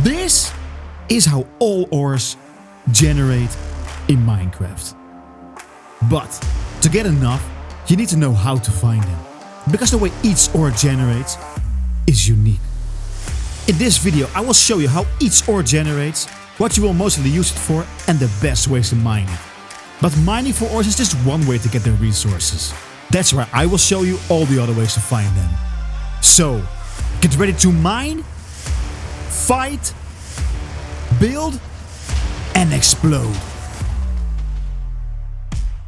This is how all ores generate in Minecraft. But to get enough, you need to know how to find them, because the way each ore generates is unique. In this video I will show you how each ore generates, what you will mostly use it for, and the best ways to mine it. But mining for ores is just one way to get the resources. That's why I will show you all the other ways to find them. So, get ready to mine, fight, build, and explode.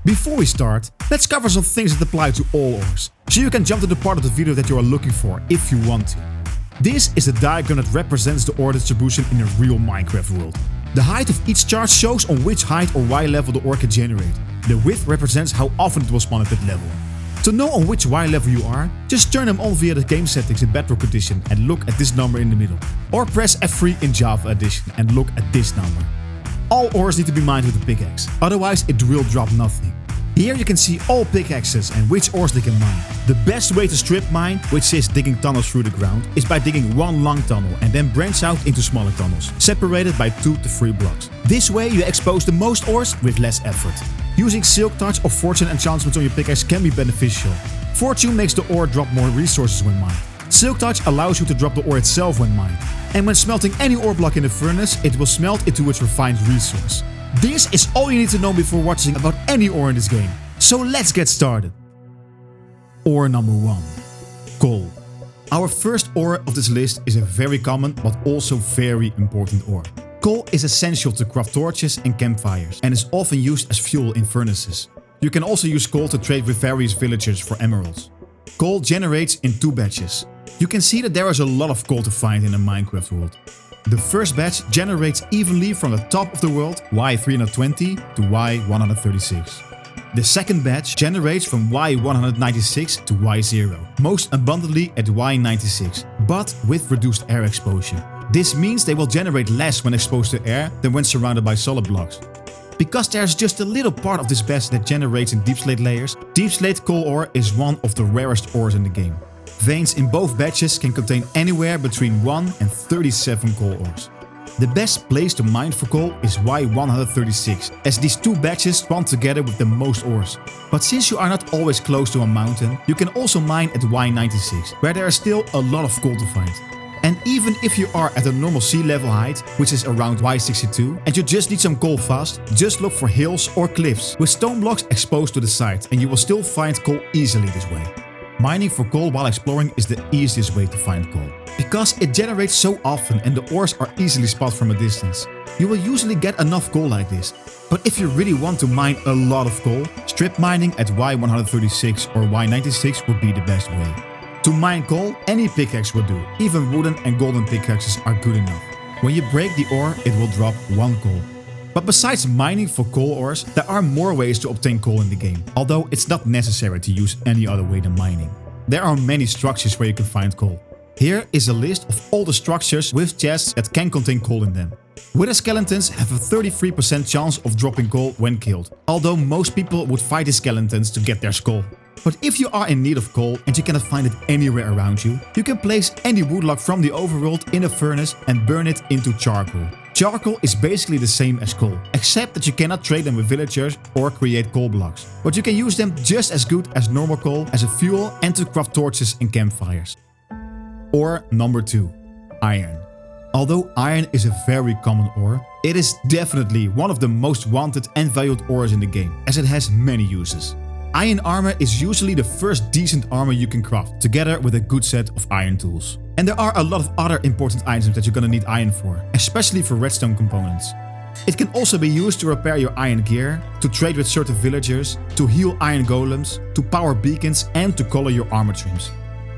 Before we start, let's cover some things that apply to all ores, so you can jump to the part of the video that you are looking for if you want to. This is a diagram that represents the ore distribution in a real Minecraft world. The height of each chart shows on which height or Y level the ore can generate. The width represents how often it will spawn at that level. To know on which Y level you are, just turn them on via the game settings in Bedrock Edition and look at this number in the middle. Or press F3 in Java Edition and look at this number. All ores need to be mined with a pickaxe, otherwise it will drop nothing. Here you can see all pickaxes and which ores they can mine. The best way to strip mine, which is digging tunnels through the ground, is by digging one long tunnel and then branch out into smaller tunnels, separated by 2 to 3 blocks. This way you expose the most ores with less effort. Using Silk Touch or Fortune enchantments on your pickaxe can be beneficial. Fortune makes the ore drop more resources when mined. Silk Touch allows you to drop the ore itself when mined. And when smelting any ore block in the furnace, it will smelt into its refined resource. This is all you need to know before watching about any ore in this game. So let's get started. Ore number 1. Coal. Our first ore of this list is a very common but also very important ore. Coal is essential to craft torches and campfires and is often used as fuel in furnaces. You can also use coal to trade with various villagers for emeralds. Coal generates in 2 batches. You can see that there is a lot of coal to find in a Minecraft world. The first batch generates evenly from the top of the world, Y320 to Y136. The second batch generates from Y196 to Y0, most abundantly at Y96, but with reduced air exposure. This means they will generate less when exposed to air than when surrounded by solid blocks. Because there's just a little part of this batch that generates in deepslate layers, deepslate coal ore is one of the rarest ores in the game. Veins in both batches can contain anywhere between 1 and 37 coal ores. The best place to mine for coal is Y136, as these 2 batches spawn together with the most ores. But since you are not always close to a mountain, you can also mine at Y96, where there is still a lot of coal to find. And even if you are at a normal sea level height, which is around Y62, and you just need some coal fast, just look for hills or cliffs with stone blocks exposed to the side, and you will still find coal easily this way. Mining for coal while exploring is the easiest way to find coal, because it generates so often and the ores are easily spotted from a distance. You will usually get enough coal like this, but if you really want to mine a lot of coal, strip mining at Y136 or Y96 would be the best way. To mine coal, any pickaxe will do, even wooden and golden pickaxes are good enough. When you break the ore, it will drop 1 coal. But besides mining for coal ores, there are more ways to obtain coal in the game, although it's not necessary to use any other way than mining. There are many structures where you can find coal. Here is a list of all the structures with chests that can contain coal in them. Wither skeletons have a 33% chance of dropping coal when killed, although most people would fight the skeletons to get their skull. But if you are in need of coal and you cannot find it anywhere around you, you can place any woodlog from the overworld in a furnace and burn it into charcoal. Charcoal is basically the same as coal, except that you cannot trade them with villagers or create coal blocks. But you can use them just as good as normal coal as a fuel and to craft torches and campfires. Ore number 2. Iron. Although iron is a very common ore, it is definitely one of the most wanted and valued ores in the game, as it has many uses. Iron armor is usually the first decent armor you can craft, together with a good set of iron tools. And there are a lot of other important items that you're gonna need iron for, especially for redstone components. It can also be used to repair your iron gear, to trade with certain villagers, to heal iron golems, to power beacons and to color your armor trims.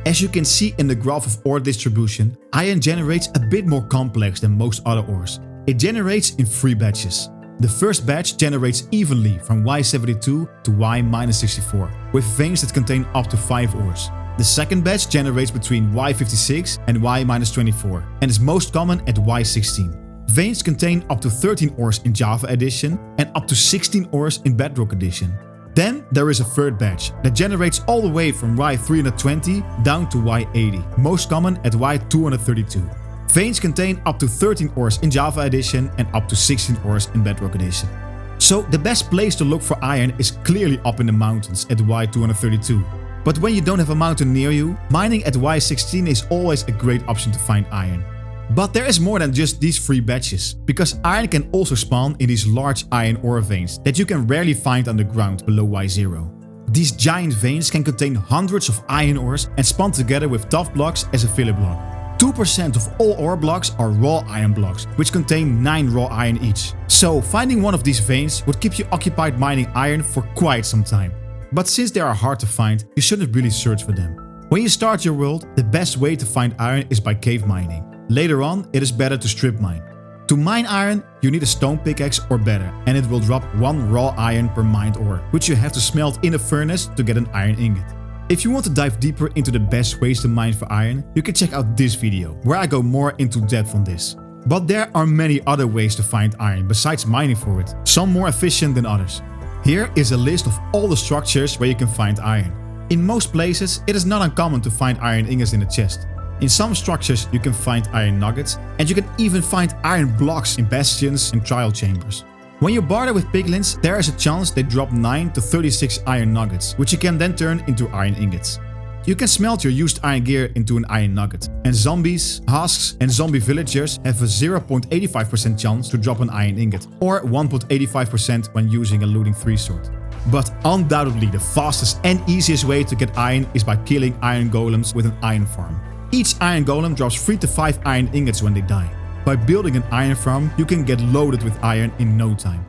As you can see in the graph of ore distribution, iron generates a bit more complex than most other ores. It generates in 3 batches. The first batch generates evenly from Y72 to Y-64, with veins that contain up to 5 ores. The second batch generates between Y56 and Y-24, and is most common at Y16. Veins contain up to 13 ores in Java Edition and up to 16 ores in Bedrock Edition. Then there is a third batch that generates all the way from Y320 down to Y80, most common at Y232. Veins contain up to 13 ores in Java Edition and up to 16 ores in Bedrock Edition. So the best place to look for iron is clearly up in the mountains at Y232. But when you don't have a mountain near you, mining at Y16 is always a great option to find iron. But there is more than just these 3 batches, because iron can also spawn in these large iron ore veins that you can rarely find underground below Y0. These giant veins can contain hundreds of iron ores and spawn together with tough blocks as a filler block. 2% of all ore blocks are raw iron blocks, which contain 9 raw iron each. So finding one of these veins would keep you occupied mining iron for quite some time. But since they are hard to find, you shouldn't really search for them. When you start your world, the best way to find iron is by cave mining. Later on, it is better to strip mine. To mine iron, you need a stone pickaxe or better, and it will drop 1 raw iron per mined ore, which you have to smelt in a furnace to get an iron ingot. If you want to dive deeper into the best ways to mine for iron, you can check out this video, where I go more into depth on this. But there are many other ways to find iron besides mining for it, some more efficient than others. Here is a list of all the structures where you can find iron. In most places, it is not uncommon to find iron ingots in a chest. In some structures you can find iron nuggets, and you can even find iron blocks in bastions and trial chambers. When you barter with piglins, there is a chance they drop 9 to 36 iron nuggets, which you can then turn into iron ingots. You can smelt your used iron gear into an iron nugget, and zombies, husks and zombie villagers have a 0.85% chance to drop an iron ingot, or 1.85% when using a looting 3 sword. But undoubtedly the fastest and easiest way to get iron is by killing iron golems with an iron farm. Each iron golem drops 3 to 5 iron ingots when they die. By building an iron farm, you can get loaded with iron in no time.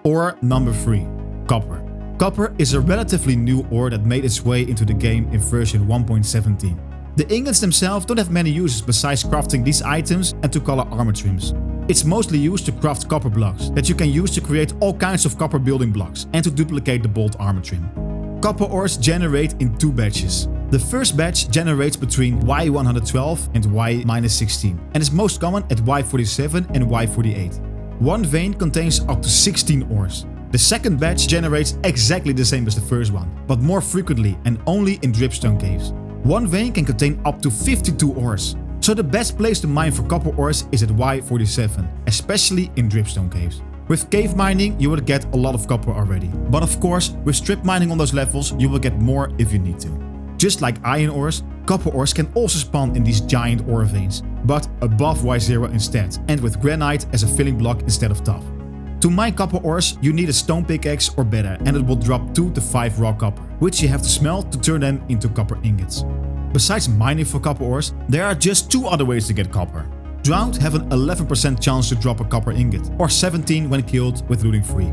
Ore number 3. Copper. Copper is a relatively new ore that made its way into the game in version 1.17. The ingots themselves don't have many uses besides crafting these items and to color armor trims. It's mostly used to craft copper blocks that you can use to create all kinds of copper building blocks and to duplicate the bolt armor trim. Copper ores generate in 2 batches. The first batch generates between Y112 and Y-16 and is most common at Y47 and Y48. One vein contains up to 16 ores. The second batch generates exactly the same as the first one, but more frequently and only in dripstone caves. One vein can contain up to 52 ores. So the best place to mine for copper ores is at Y47, especially in dripstone caves. With cave mining, you will get a lot of copper already. But of course, with strip mining on those levels, you will get more if you need to. Just like iron ores, copper ores can also spawn in these giant ore veins, but above Y0 instead, and with granite as a filling block instead of tuff. To mine copper ores, you need a stone pickaxe or better, and it will drop 2 to 5 raw copper, which you have to smelt to turn them into copper ingots. Besides mining for copper ores, there are just 2 other ways to get copper. Drowned have an 11% chance to drop a copper ingot, or 17 when killed with looting free.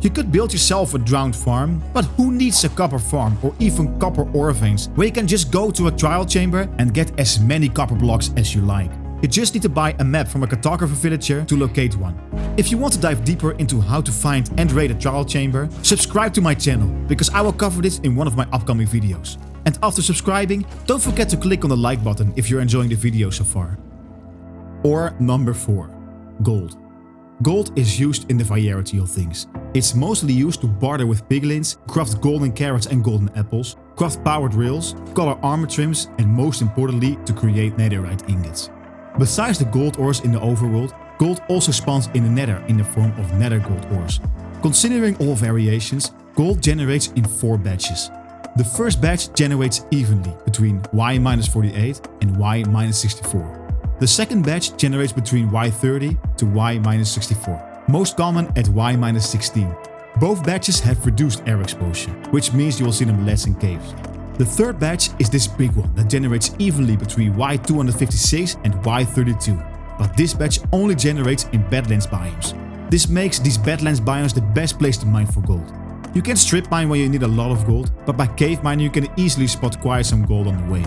You could build yourself a drowned farm, but who needs a copper farm or even copper ore veins where you can just go to a trial chamber and get as many copper blocks as you like? You just need to buy a map from a cartographer villager to locate one. If you want to dive deeper into how to find and raid a trial chamber, subscribe to my channel, because I will cover this in one of my upcoming videos. And after subscribing, don't forget to click on the like button if you're enjoying the video so far. Ore number 4. Gold. Gold is used in the variety of things. It's mostly used to barter with piglins, craft golden carrots and golden apples, craft powered rails, color armor trims, and most importantly to create netherite ingots. Besides the gold ores in the overworld, gold also spawns in the nether in the form of nether gold ores. Considering all variations, gold generates in 4 batches. The first batch generates evenly between Y-48 and Y-64. The second batch generates between Y30 to Y-64, most common at Y-16. Both batches have reduced air exposure, which means you will see them less in caves. The third batch is this big one that generates evenly between Y256 and Y32, but this batch only generates in Badlands biomes. This makes these Badlands biomes the best place to mine for gold. You can strip mine when you need a lot of gold, but by cave mining you can easily spot quite some gold on the way.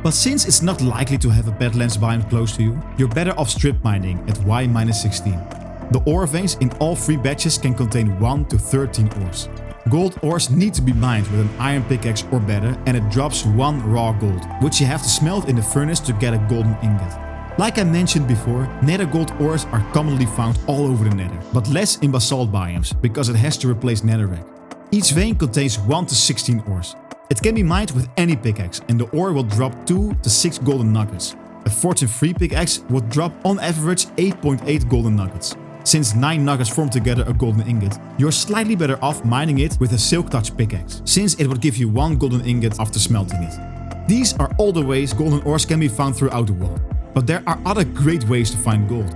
But since it's not likely to have a Badlands biome close to you, you're better off strip mining at Y-16. The ore veins in all 3 batches can contain 1 to 13 ores. Gold ores need to be mined with an iron pickaxe or better, and it drops 1 raw gold, which you have to smelt in the furnace to get a golden ingot. Like I mentioned before, nether gold ores are commonly found all over the nether, but less in basalt biomes because it has to replace netherrack. Each vein contains 1 to 16 ores. It can be mined with any pickaxe and the ore will drop 2 to 6 golden nuggets. a Fortune 3 pickaxe would drop on average 8.8 golden nuggets. Since 9 nuggets form together a golden ingot, you're slightly better off mining it with a silk touch pickaxe, since it would give you 1 golden ingot after smelting it. These are all the ways golden ores can be found throughout the world, but there are other great ways to find gold.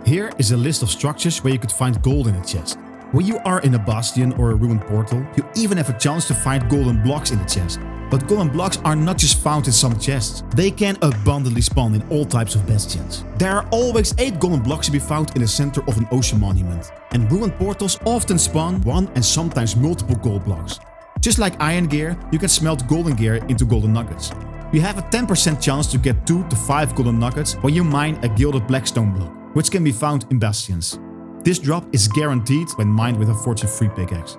Here is a list of structures where you could find gold in a chest. When you are in a bastion or a ruined portal, you even have a chance to find golden blocks in a chest. But golden blocks are not just found in some chests, they can abundantly spawn in all types of bastions. There are always 8 golden blocks to be found in the center of an ocean monument, and ruined portals often spawn 1 and sometimes multiple gold blocks. Just like iron gear, you can smelt golden gear into golden nuggets. You have a 10% chance to get 2 to 5 golden nuggets when you mine a gilded blackstone block, which can be found in bastions. This drop is guaranteed when mined with a Fortune 3 pickaxe.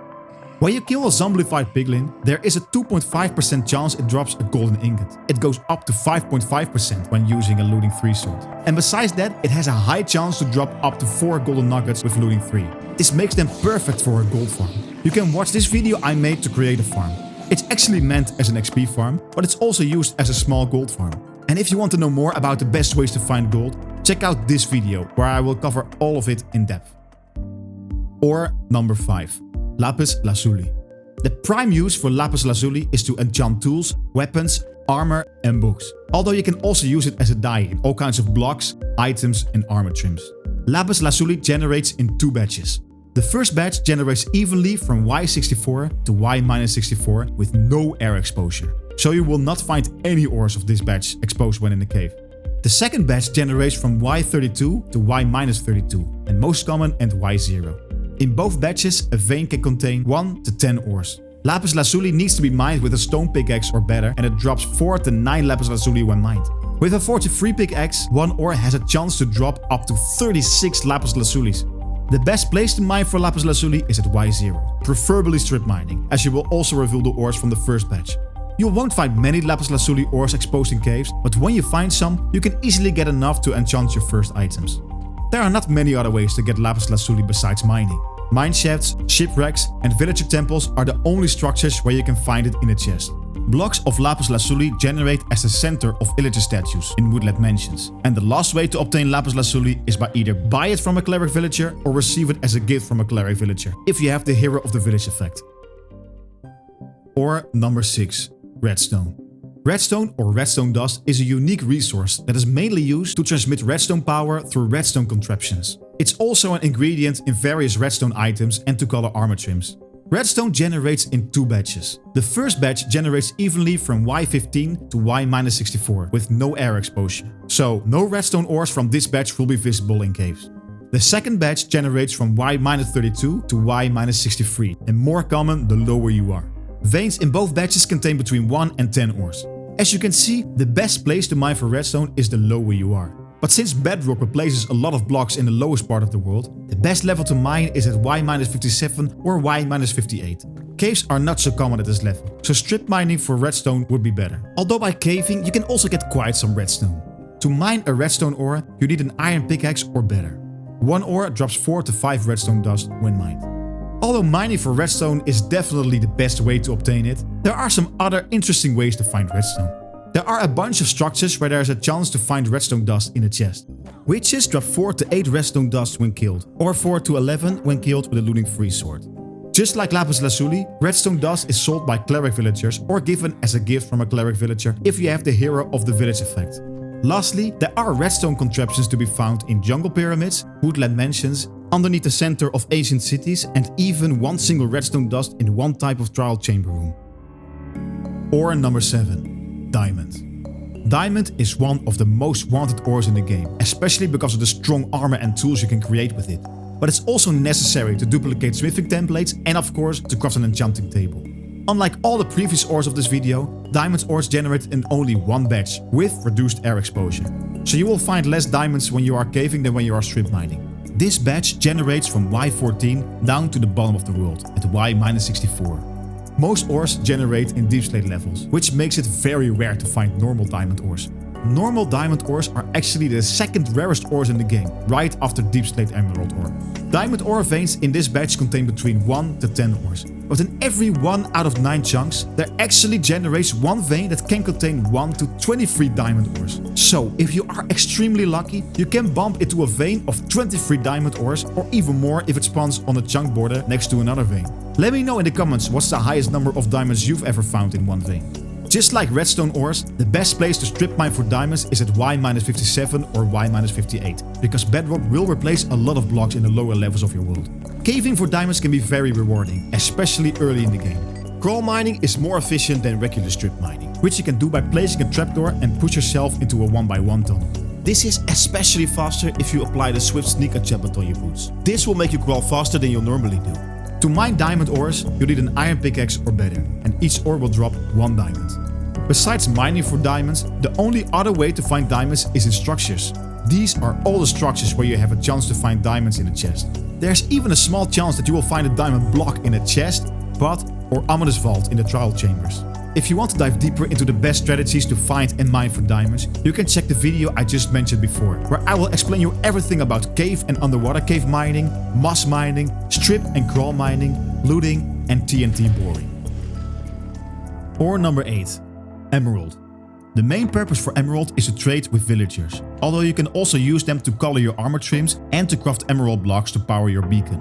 When you kill a zombified piglin, there is a 2.5% chance it drops a golden ingot. It goes up to 5.5% when using a looting 3 sword. And besides that, it has a high chance to drop up to 4 golden nuggets with looting 3. This makes them perfect for a gold farm. You can watch this video I made to create a farm. It's actually meant as an XP farm, but it's also used as a small gold farm. And if you want to know more about the best ways to find gold, check out this video where I will cover all of it in depth. Ore number 5. Lapis Lazuli. The prime use for Lapis Lazuli is to enchant tools, weapons, armor and books. Although you can also use it as a dye in all kinds of blocks, items and armor trims. Lapis Lazuli generates in 2 batches. The first batch generates evenly from Y64 to Y-64 with no air exposure. So you will not find any ores of this batch exposed when in the cave. The second batch generates from Y32 to Y-32 and most common and Y0. In both batches, a vein can contain 1 to 10 ores. Lapis Lazuli needs to be mined with a stone pickaxe or better, and it drops 4 to 9 Lapis Lazuli when mined. With a Fortune 3 pickaxe, 1 ore has a chance to drop up to 36 Lapis Lazulis. The best place to mine for Lapis Lazuli is at Y0, preferably strip mining, as you will also reveal the ores from the first batch. You won't find many Lapis Lazuli ores exposed in caves, but when you find some, you can easily get enough to enchant your first items. There are not many other ways to get Lapis Lazuli besides mining. Mine shafts, shipwrecks and villager temples are the only structures where you can find it in a chest. Blocks of Lapis Lazuli generate as the center of villager statues in woodland mansions. And the last way to obtain Lapis Lazuli is by either buy it from a cleric villager or receive it as a gift from a cleric villager, if you have the Hero of the Village effect. Ore number 6. Redstone. Redstone or redstone dust is a unique resource that is mainly used to transmit redstone power through redstone contraptions. It's also an ingredient in various redstone items and to color armor trims. Redstone generates in 2 batches. The first batch generates evenly from Y15 to Y-64 with no air exposure. So no redstone ores from this batch will be visible in caves. The second batch generates from Y-32 to Y-63 and more common the lower you are. Veins in both batches contain between 1 and 10 ores. As you can see, the best place to mine for redstone is the lower you are. But since bedrock replaces a lot of blocks in the lowest part of the world, the best level to mine is at Y-57 or Y-58. Caves are not so common at this level, so strip mining for redstone would be better. Although by caving you can also get quite some redstone. To mine a redstone ore, you need an iron pickaxe or better. 1 ore drops 4 to 5 redstone dust when mined. Although mining for redstone is definitely the best way to obtain it, there are some other interesting ways to find redstone. There are a bunch of structures where there is a chance to find redstone dust in a chest. Witches drop 4 to 8 redstone dust when killed, or 4 to 11 when killed with a looting 3 sword. Just like Lapis Lazuli, redstone dust is sold by cleric villagers or given as a gift from a cleric villager if you have the Hero of the Village effect. Lastly, there are redstone contraptions to be found in jungle pyramids, woodland mansions, underneath the center of ancient cities, and even 1 single redstone dust in 1 type of trial chamber room. Ore number 7. Diamond. Diamond is one of the most wanted ores in the game, especially because of the strong armor and tools you can create with it. But it's also necessary to duplicate smithing templates and of course to craft an enchanting table. Unlike all the previous ores of this video, diamond ores generate in only 1 batch with reduced air exposure. So you will find less diamonds when you are caving than when you are strip mining. This batch generates from Y14 down to the bottom of the world at Y-64. Most ores generate in deepslate levels, which makes it very rare to find normal diamond ores. Normal diamond ores are actually the 2nd rarest ores in the game, right after deepslate emerald ore. Diamond ore veins in this batch contain between 1 to 10 ores. but in every 1 out of 9 chunks, there actually generates one vein that can contain 1 to 23 diamond ores. So, if you are extremely lucky, you can bump into a vein of 23 diamond ores, or even more if it spawns on a chunk border next to another vein. Let me know in the comments what's the highest number of diamonds you've ever found in one vein. Just like redstone ores, the best place to strip mine for diamonds is at Y-57 or Y-58, because bedrock will replace a lot of blocks in the lower levels of your world. Caving for diamonds can be very rewarding, especially early in the game. Crawl mining is more efficient than regular strip mining, which you can do by placing a trapdoor and push yourself into a 1x1 tunnel. This is especially faster if you apply the swift sneak enchantment on your boots. This will make you crawl faster than you'll normally do. To mine diamond ores, you need an iron pickaxe or better, and each ore will drop 1 diamond. Besides mining for diamonds, the only other way to find diamonds is in structures. These are all the structures where you have a chance to find diamonds in a chest. There's even a small chance that you will find a diamond block in a chest, but or ominous vault in the trial chambers. If you want to dive deeper into the best strategies to find and mine for diamonds, you can check the video I just mentioned before, where I will explain you everything about cave and underwater cave mining, moss mining, strip and crawl mining, looting and TNT boring. Ore number 8. Emerald. The main purpose for emerald is to trade with villagers, although you can also use them to color your armor trims and to craft emerald blocks to power your beacon.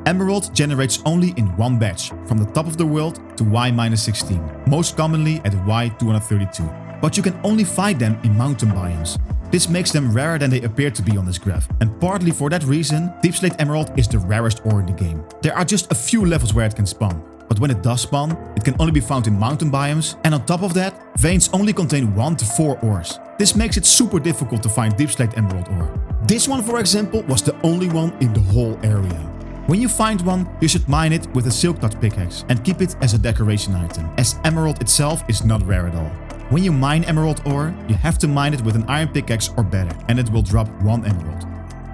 Emerald generates only in one batch, from the top of the world to Y-16, most commonly at Y-232, but you can only find them in mountain biomes. This makes them rarer than they appear to be on this graph, and partly for that reason, deepslate emerald is the rarest ore in the game. There are just a few levels where it can spawn, but when it does spawn, it can only be found in mountain biomes, and on top of that, veins only contain 1 to 4 ores. This makes it super difficult to find deepslate emerald ore. This one, for example, was the only one in the whole area. When you find one, you should mine it with a silk touch pickaxe and keep it as a decoration item, as emerald itself is not rare at all. When you mine emerald ore, you have to mine it with an iron pickaxe or better, and it will drop 1 emerald.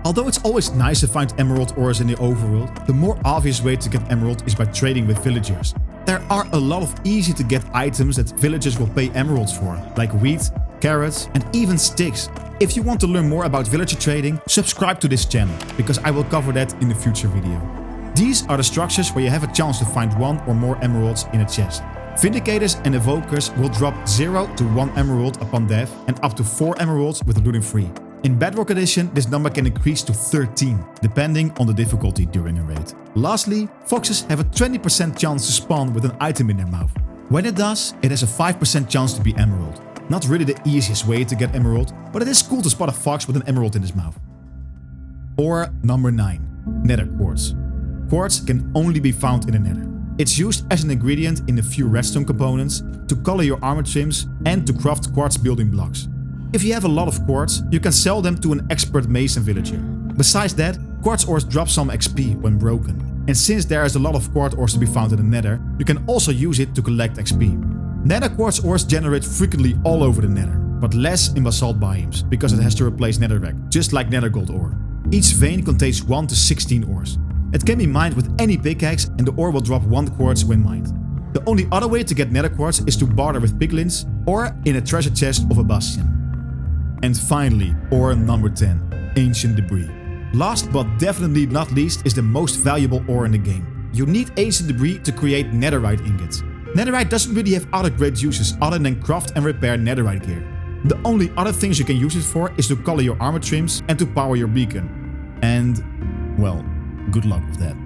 Although it's always nice to find emerald ores in the overworld, the more obvious way to get emerald is by trading with villagers. There are a lot of easy to get items that villagers will pay emeralds for, like wheat, carrots and even sticks. If you want to learn more about villager trading, subscribe to this channel, because I will cover that in a future video. These are the structures where you have a chance to find 1 or more emeralds in a chest. Vindicators and evokers will drop 0 to 1 emerald upon death and up to 4 emeralds with looting free. In Bedrock Edition, this number can increase to 13, depending on the difficulty during a raid. Lastly, foxes have a 20% chance to spawn with an item in their mouth. When it does, it has a 5% chance to be emerald. Not really the easiest way to get emerald, but it is cool to spot a fox with an emerald in his mouth. Ore number 9. Nether quartz. Quartz can only be found in the nether. It's used as an ingredient in a few redstone components, to color your armor trims and to craft quartz building blocks. If you have a lot of quartz, you can sell them to an expert mason villager. Besides that, quartz ores drop some XP when broken. And since there is a lot of quartz ores to be found in the nether, you can also use it to collect XP. Nether quartz ores generate frequently all over the nether, but less in basalt biomes, because it has to replace netherrack, just like nether gold ore. Each vein contains 1 to 16 ores. It can be mined with any pickaxe and the ore will drop 1 quartz when mined. The only other way to get nether quartz is to barter with piglins or in a treasure chest of a bastion. And finally, ore number 10. Ancient debris. Last but definitely not least is the most valuable ore in the game. You need ancient debris to create netherite ingots. Netherite doesn't really have other great uses other than craft and repair netherite gear. The only other things you can use it for is to color your armor trims and to power your beacon. And, well, good luck with that.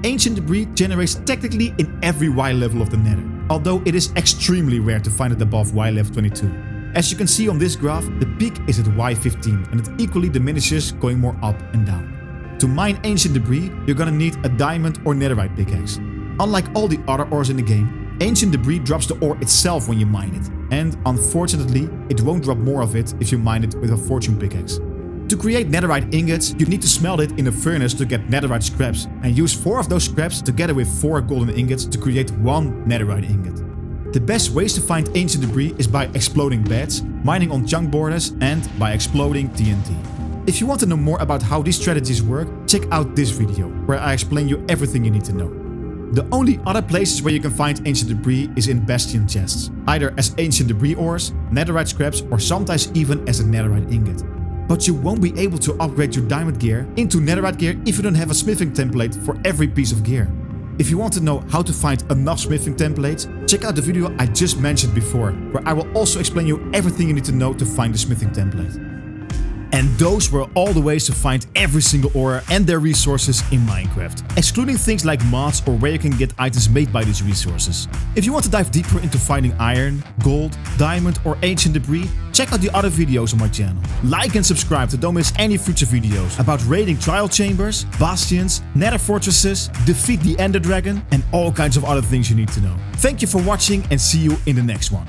Ancient debris generates technically in every Y level of the nether, although it is extremely rare to find it above Y level 22. As you can see on this graph, the peak is at Y15 and it equally diminishes going more up and down. To mine ancient debris, you're gonna need a diamond or netherite pickaxe. Unlike all the other ores in the game, ancient debris drops the ore itself when you mine it, and unfortunately, it won't drop more of it if you mine it with a fortune pickaxe. To create netherite ingots, you need to smelt it in a furnace to get netherite scraps, and use 4 of those scraps together with 4 golden ingots to create 1 netherite ingot. The best ways to find ancient debris is by exploding beds, mining on chunk borders, and by exploding TNT. If you want to know more about how these strategies work, check out this video, where I explain you everything you need to know. The only other places where you can find ancient debris is in bastion chests, either as ancient debris ores, netherite scraps, or sometimes even as a netherite ingot. But you won't be able to upgrade your diamond gear into netherite gear if you don't have a smithing template for every piece of gear. If you want to know how to find enough smithing templates, check out the video I just mentioned before, where I will also explain you everything you need to know to find the smithing template. And those were all the ways to find every single ore and their resources in Minecraft, excluding things like mods or where you can get items made by these resources. If you want to dive deeper into finding iron, gold, diamond or ancient debris, check out the other videos on my channel. Like and subscribe to don't miss any future videos about raiding trial chambers, bastions, nether fortresses, defeat the ender dragon and all kinds of other things you need to know. Thank you for watching and see you in the next one.